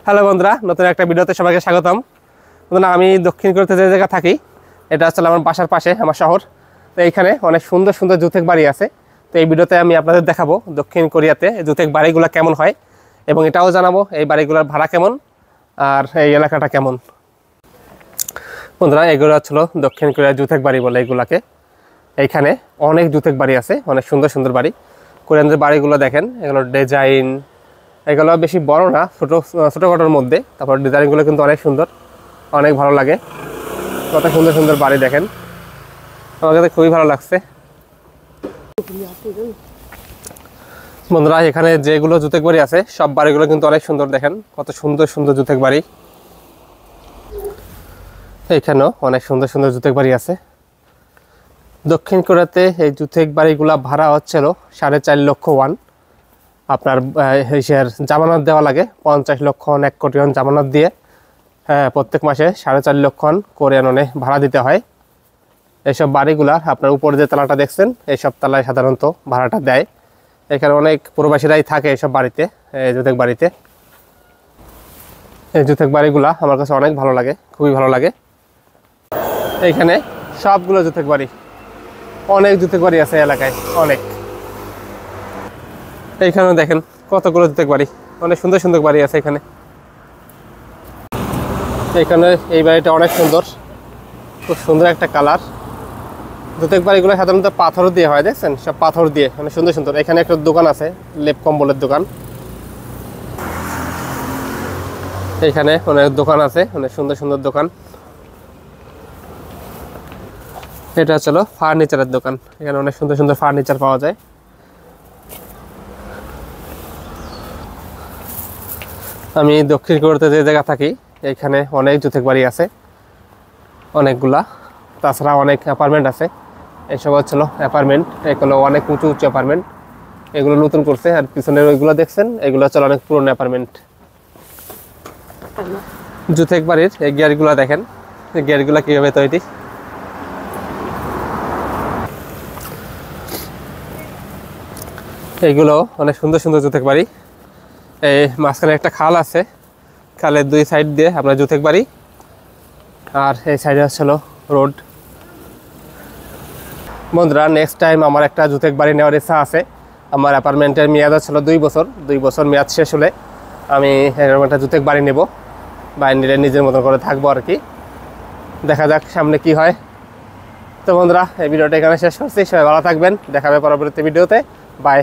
Hello বন্ধুরা, নতুন একটা ভিডিওতে সবাইকে স্বাগতম। বন্ধুরা, আমি দক্ষিণ কোরিয়াতে যে জায়গা থাকি, এটা আসলে আমার বাসার পাশে আমার শহর। তো এইখানে অনেক সুন্দর সুন্দর জুতেক বাড়ি আছে। তো এই ভিডিওতে আমি আপনাদের দেখাবো দক্ষিণ কোরিয়াতে জুতেক বাড়িগুলো কেমন হয়, এবং এটাও জানাবো এই বাড়িগুলোর ভাড়া কেমন আর এই এলাকাটা কেমন। বন্ধুরা, এগুলো হচ্ছিল দক্ষিণ কোরিয়ার জুতেক বাড়ি বলে এগুলাকে। এইখানে অনেক জুতেক বাড়ি আছে, অনেক সুন্দর সুন্দর বাড়ি। কোরিয়ানদের বাড়িগুলো দেখেন, এগুলোর ডিজাইন এগুলো বেশি বড় না, ছোটোখাটোর মধ্যে। তারপর ডিজাইনগুলো কিন্তু অনেক সুন্দর, অনেক ভালো লাগে। কত সুন্দর সুন্দর বাড়ি দেখেন, আমার কাছে খুবই ভালো লাগছে। বন্ধুরা, এখানে যেগুলো জুতেক বাড়ি আছে সব বাড়িগুলো কিন্তু অনেক সুন্দর। দেখেন কত সুন্দর সুন্দর জুতেক বাড়ি। এইখানেও অনেক সুন্দর সুন্দর জুতেক বাড়ি আছে। দক্ষিণ কোরিয়াতে এই জুতেক বাড়িগুলা ভাড়া হচ্ছিল 4.5 লক্ষ ওয়ান। আপনার জামানত দেওয়া লাগে 50 লক্ষ 1 কোটি ওয়ান জামানত দিয়ে। হ্যাঁ, প্রত্যেক মাসে 4.5 লক্ষ কোরিয়ান ওনে ভাড়া দিতে হয়। এইসব বাড়িগুলার আপনার উপরে যে তালাটা দেখছেন, এইসব তালায় সাধারণত ভাড়াটা দেয়। এখানে অনেক প্রবাসীরাই থাকে এইসব বাড়িতে, এই জুতেক বাড়িতে। এই জুতেক বাড়িগুলা আমার কাছে অনেক ভালো লাগে, খুবই ভালো লাগে। এইখানে সবগুলো জুতেক বাড়ি, অনেক জুতেক বাড়ি আছে এলাকায়, অনেক। এইখানেও দেখেন কতগুলো জুতেক বাড়ি, অনেক সুন্দর সুন্দর বাড়ি আছে এখানে। এখানে এই বাড়িটা অনেক সুন্দর, খুব সুন্দর একটা কালার। জুতেক বাড়িগুলো সাধারণত পাথর দিয়ে হয়, দেখছেন সব পাথর দিয়ে, অনেক সুন্দর সুন্দর। এখানে একটা দোকান আছে, লেপ কম্বলের দোকান। এখানে অনেক দোকান আছে, অনেক সুন্দর সুন্দর দোকান। এটা হলো ফার্নিচারের দোকান, এখানে অনেক সুন্দর সুন্দর ফার্নিচার পাওয়া যায়। আমি দক্ষিণ কোরিয়াতে যে জায়গা থাকি, এখানে অনেক জুতেক বাড়ি আছে, অনেকগুলা। তাছাড়া অনেক অ্যাপার্টমেন্ট আছে। এইসব হচ্ছিল অ্যাপার্টমেন্ট, এগুলো অনেক উঁচু উঁচু অ্যাপার্টমেন্ট। এগুলো নতুন করছে, আর পিছনের ওইগুলো দেখছেন এগুলো হচ্ছে অনেক পুরনো অ্যাপার্টমেন্ট। জুতেক বাড়ির এই গিয়ারগুলো দেখেন, এই গিয়ারগুলো কীভাবে তৈরি। এইগুলো অনেক সুন্দর সুন্দর জুতেক বাড়ি। এই মাঝখানে একটা খাল আছে, খালের দুই সাইড দিয়ে আপনার জুতেক বাড়ি, আর এই সাইডে হচ্ছিল রোড। বন্ধুরা, নেক্সট টাইম আমার একটা জুতেক বাড়ি নেওয়ার ইচ্ছা আছে। আমার অ্যাপার্টমেন্টের মেয়াদ ছিল 2 বছর। 2 বছর মেয়াদ শেষ হলে আমি এরকম একটা জুতেক বাড়ি নেব, বাড়ি নিলে নিজের মতো করে থাকবো আর কি। দেখা যাক সামনে কি হয়। তো বন্ধুরা, এই ভিডিওটা এখানে শেষ করছি। সবাই ভালো থাকবেন, দেখা হবে পরবর্তী ভিডিওতে। বাই।